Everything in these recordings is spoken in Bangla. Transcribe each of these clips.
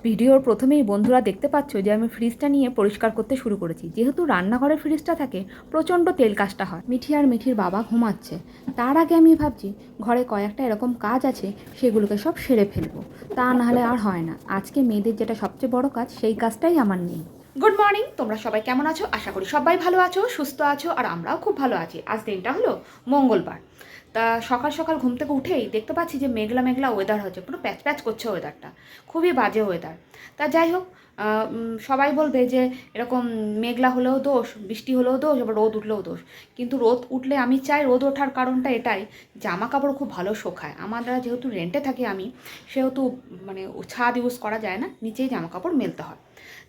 ভিডিওর প্রথমেই বন্ধুরা দেখতে পাচ্ছ যে আমি ফ্রিজটা নিয়ে পরিষ্কার করতে শুরু করেছি। যেহেতু রান্নাঘরের ফ্রিজটা থাকে প্রচণ্ড তেল কাজটা হয়। মিঠি আর মিঠির বাবা ঘুমাচ্ছে, তার আগে আমি ভাবছি ঘরে কয়েকটা এরকম কাজ আছে সেগুলোকে সব সেরে ফেলবো, তা নাহলে আর হয় না। আজকে মেয়েদের যেটা সবচেয়ে বড় কাজ সেই কাজটাই আমার নেই। গুড মর্নিং, তোমরা সবাই কেমন আছো? আশা করি সবাই ভালো আছো, সুস্থ আছো, আর আমরাও খুব ভালো আছি। আজ দিনটা হলো মঙ্গলবার। তা সকাল সকাল ঘুম থেকে উঠেই দেখতে পাচ্ছি যে মেঘলা মেঘলা ওয়েদার হচ্ছে, পুরো প্যাচ প্যাচ করছে ওয়েদারটা, খুবই বাজে ওয়েদার। তা যাই হোক, সবাই বলবে যে এরকম মেঘলা হলেও দোষ, বৃষ্টি হলেও দোষ, আবার রোদ উঠলেও দোষ। কিন্তু রোদ উঠলে আমি চাই, রোদ ওঠার কারণটা এটাই, জামা কাপড় খুব ভালো শোকায়। আমরা যেহেতু রেন্টে থাকি আমি, সেহেতু মানে ছাদ ইউজ করা যায় না, নিচেই জামা কাপড় মেলতে হয়।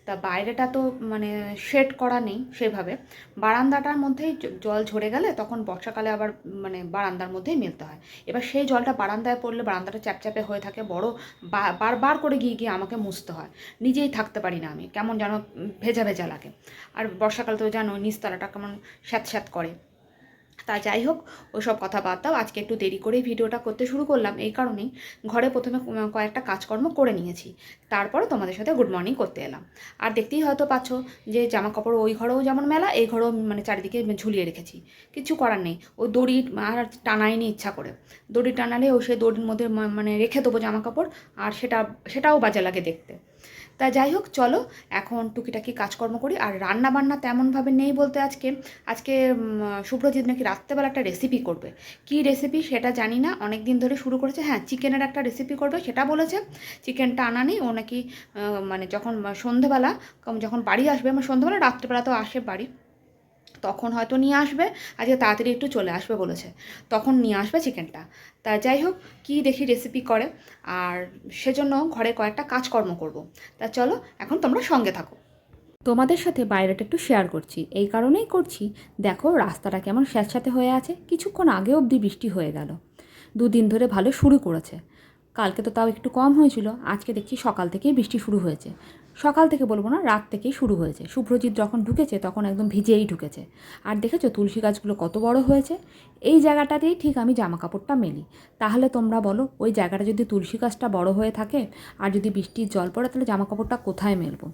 তা বাইরেটা তো মানে শেড করা নেই সেভাবে, বারান্দাটার মধ্যেই জল ঝরে গেলে তখন বর্ষাকালে আবার মানে বারান্দার মধ্যেই মেলতে হয়। এবার সেই জলটা বারান্দায় পড়লে বারান্দাটা চ্যাপচ্যাপে হয়ে থাকে, বড় বারবার করে গিয়ে গিয়ে আমাকে মুছতে হয়। নিজেই থাকতে পারি না আমি, কেমন যেন ভেজা ভেজা লাগে। আর বর্ষাকাল তো জানো নিচতলাটা কেমন স্যাঁত স্যাঁত করে। তা যাই হোক, ওসব কথা বাদ দাও। আজকে একটু দেরি করেই ভিডিওটা করতে শুরু করলাম, এই কারণেই ঘরে প্রথমে কয়েকটা কাজকর্ম করে নিয়েছি, তারপরে তোমাদের সাথে গুড মর্নিং করতে এলাম। আর দেখতেই হয়তো পাচ্ছ যে জামা কাপড় ওই ঘরেও যেমন মেলা, এই ঘরেও মানে চারিদিকে ঝুলিয়ে রেখেছি। কিছু করার নেই, ওই দড়ি আর টানাইনি ইচ্ছা করে। দড়ি টানালে ও সেই দড়ির মধ্যে মানে রেখে দেবো জামা কাপড়, আর সেটাও বাজে লাগে দেখতে। তা যাই হোক, চলো এখন টুকিটাকি কাজকর্ম করি। আর রান্না বান্না তেমনভাবে নেই বলতে, আজকে শুভ্রজিৎ নাকি রাত্রেবেলা একটা রেসিপি করবে। কী রেসিপি সেটা জানি না, অনেক দিন ধরে শুরু করেছে। হ্যাঁ, চিকেনের একটা রেসিপি করবে সেটা বলেছে। চিকেনটা আনা নেই, ও নাকি মানে যখন সন্ধেবেলা যখন বাড়ি আসবে, আমার সন্ধেবেলা রাত্রেবেলা তো আসে বাড়ি, তখন হয়তো নিয়ে আসবে। আজকে তাড়াতাড়ি একটু চলে আসবে বলেছে, তখন নিয়ে আসবে চিকেনটা। তা যাই হোক, কী দেখি রেসিপি করে, আর সেজন্য ঘরে কয়েকটা কাজকর্ম করব। তা চলো এখন তোমরা সঙ্গে থাকো। তোমাদের সাথে বাইরেটা একটু শেয়ার করছি, এই কারণেই করছি, দেখো রাস্তাটা কেমন স্যাঁতস্যাঁতে হয়ে আছে। কিছুক্ষণ আগে অবধি বৃষ্টি হয়ে গেল, দুদিন ধরে ভালো শুরু করেছে। কালকে তো তাও একটু কম হয়েছিল, আজকে দেখছি সকাল থেকেই বৃষ্টি শুরু হয়েছে। সকাল থেকে বলবো না, রাত থেকেই শুরু হয়েছে। শুভ্রজিৎ যখন ঢুকেছে তখন একদম ভিজেই ঢুকেছে। আর দেখেছো তুলসী গাছগুলো কত বড় হয়েছে। এই জায়গাটাতেই ঠিক আমি জামা কাপড়টা মেলি। তাহলে তোমরা বলো, ওই জায়গাটা যদি তুলসী গাছটা বড় হয়ে থাকে আর যদি বৃষ্টির জল পড়ে, তাহলে জামা কাপড়টা কোথায় মেলবো?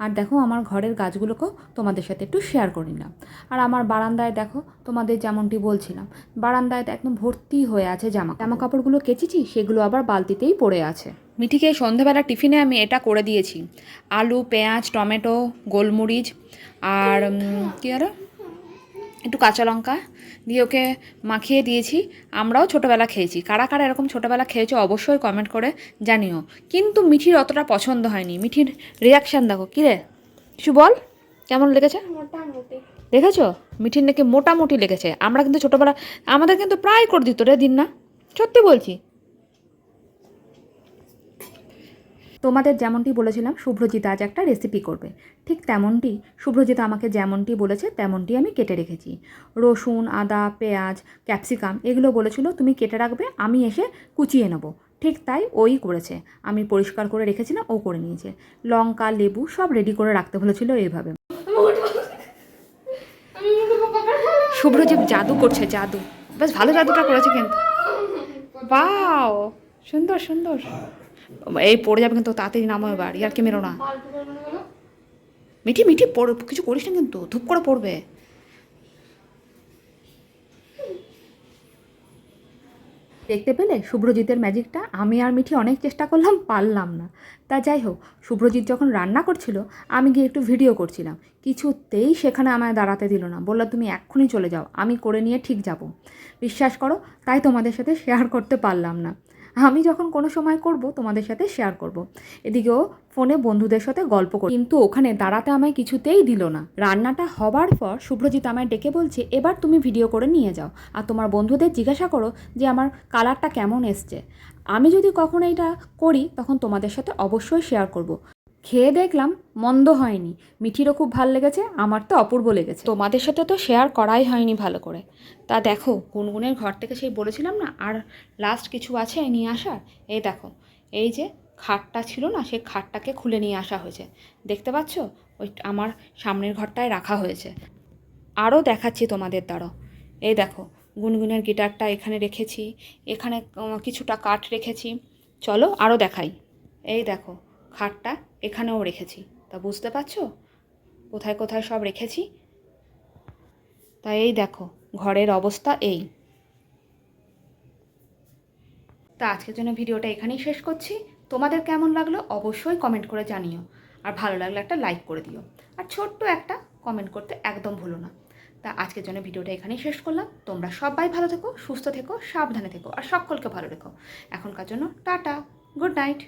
আর দেখো আমার ঘরের গাছগুলোকেও তোমাদের সাথে একটু শেয়ার করে নিলাম। আর আমার বারান্দায় দেখো, তোমাদের যেমনটি বলছিলাম, বারান্দায় একদম ভর্তি হয়ে আছে জামা কাপড়গুলো কেচেছি, সেগুলো আবার বালতিতেই পড়ে আছে। মিঠিকে সন্ধেবেলা টিফিনে আমি এটা করে দিয়েছি, আলু, পেঁয়াজ, টমেটো, গোলমরিচ আর কী আরও একটু কাঁচা লঙ্কা দিয়ে ওকে মাখিয়ে দিয়েছি। আমরাও ছোটোবেলা খেয়েছি, কারা কারা এরকম ছোটোবেলা খেয়েছো অবশ্যই কমেন্ট করে জানিও। কিন্তু মিঠির অতটা পছন্দ হয়নি। মিঠির রিয়াকশান দেখো, কী রে কিছু বল, কেমন লেগেছে? মোটামুটি দেখেছো, মিঠির নাকি মোটামুটি লেগেছে। আমরা কিন্তু ছোটোবেলা আমাদের কিন্তু প্রায় করে দিত রে দিন না, সত্যি বলছি। তোমাদের যেমনটি বলেছিলাম শুভ্রজিৎ আজ একটা রেসিপি করবে, ঠিক তেমনটি শুভ্রজিৎ আমাকে যেমনটি বলেছে তেমনটি আমি কেটে রেখেছি। রসুন, আদা, পেঁয়াজ, ক্যাপসিকাম এগুলো বলেছিল তুমি কেটে রাখবে, আমি এসে কুচিয়ে নেবো। ঠিক তাই ওই করেছে, আমি পরিষ্কার করে রেখেছিলাম, ও করে নিয়েছে। লঙ্কা, লেবু সব রেডি করে রাখতে বলেছিল এইভাবে। শুভ্রজিৎ জাদু করছে, জাদু, বেশ ভালো জাদুটা করেছে কিন্তু। বাও, সুন্দর সুন্দর। এই পড়ে যাবে কিন্তু, তাড়াতাড়ি নামো এবার, ইয়ার কি মেরো না। মিঠি মিঠি পড়ে কিছু করিস না কিন্তু, ধূপ করে পড়বে। দেখতে পেলে শুভ্রজিতের ম্যাজিকটা? আমি আর মিঠি অনেক চেষ্টা করলাম, পারলাম না। তা যাই হোক, শুভ্রজিৎ যখন রান্না করছিল আমি গিয়ে একটু ভিডিও করছিলাম, কিছুতেই সেখানে আমায় দাঁড়াতে দিল না, বললো তুমি এক্ষুনি চলে যাও, আমি করে নিয়ে ঠিক যাব। বিশ্বাস করো, তাই তোমাদের সাথে শেয়ার করতে পারলাম না। আমি যখন কোনো সময় করব তোমাদের সাথে শেয়ার করব। এদিকেও ফোনে বন্ধুদের সাথে গল্প করি, কিন্তু ওখানে দাঁড়াতে আমায় কিছুতেই দিল না। রান্নাটা হবার পর শুভ্রজিৎ আমায় ডেকে বলছে, এবার তুমি ভিডিও করে নিয়ে যাও, আর তোমার বন্ধুদের জিজ্ঞাসা করো যে আমার কালারটা কেমন এসছে। আমি যদি কখনো এটা করি তখন তোমাদের সাথে অবশ্যই শেয়ার করব। খেয়ে দেখলাম মন্দ হয়নি, মিঠিরও খুব ভালো লেগেছে, আমার তো অপূর্ব লেগেছে। তোমাদের সাথে তো শেয়ার করাই হয়নি ভালো করে। তা দেখো, গুনগুনের ঘর থেকে সেই বলেছিলাম না আর লাস্ট কিছু আছে নিয়ে আসার, এই দেখো, এই যে খাটটা ছিল না, সেই খাটটাকে খুলে নিয়ে আসা হয়েছে, দেখতে পাচ্ছ? ওই আমার সামনের ঘরটায় রাখা হয়েছে। আরও দেখাচ্ছি তোমাদের দ্বারা, এই দেখো গুনগুনের গিটারটা এখানে রেখেছি, এখানে কিছুটা কাঠ রেখেছি। চলো আরও দেখাই, এই দেখো খাটটা এখানেও রেখেছি, তা বুঝতে পারছো কোথায় কোথায় সব রেখেছি। তাই এই দেখো ঘরের অবস্থা এই। তা আজকের জন্য ভিডিওটা এখানেই শেষ করছি। তোমাদের কেমন লাগলো অবশ্যই কমেন্ট করে জানিও, আর ভালো লাগলে একটা লাইক করে দিও, আর ছোট্ট একটা কমেন্ট করতে একদম ভুলো না। তা আজকের জন্য ভিডিওটা এখানেই শেষ করলাম। তোমরা সবাই ভালো থেকো, সুস্থ থেকো, সাবধানে থেকো, আর সকলকে ভালো রেখো। এখনকার জন্য টাটা, গুড নাইট।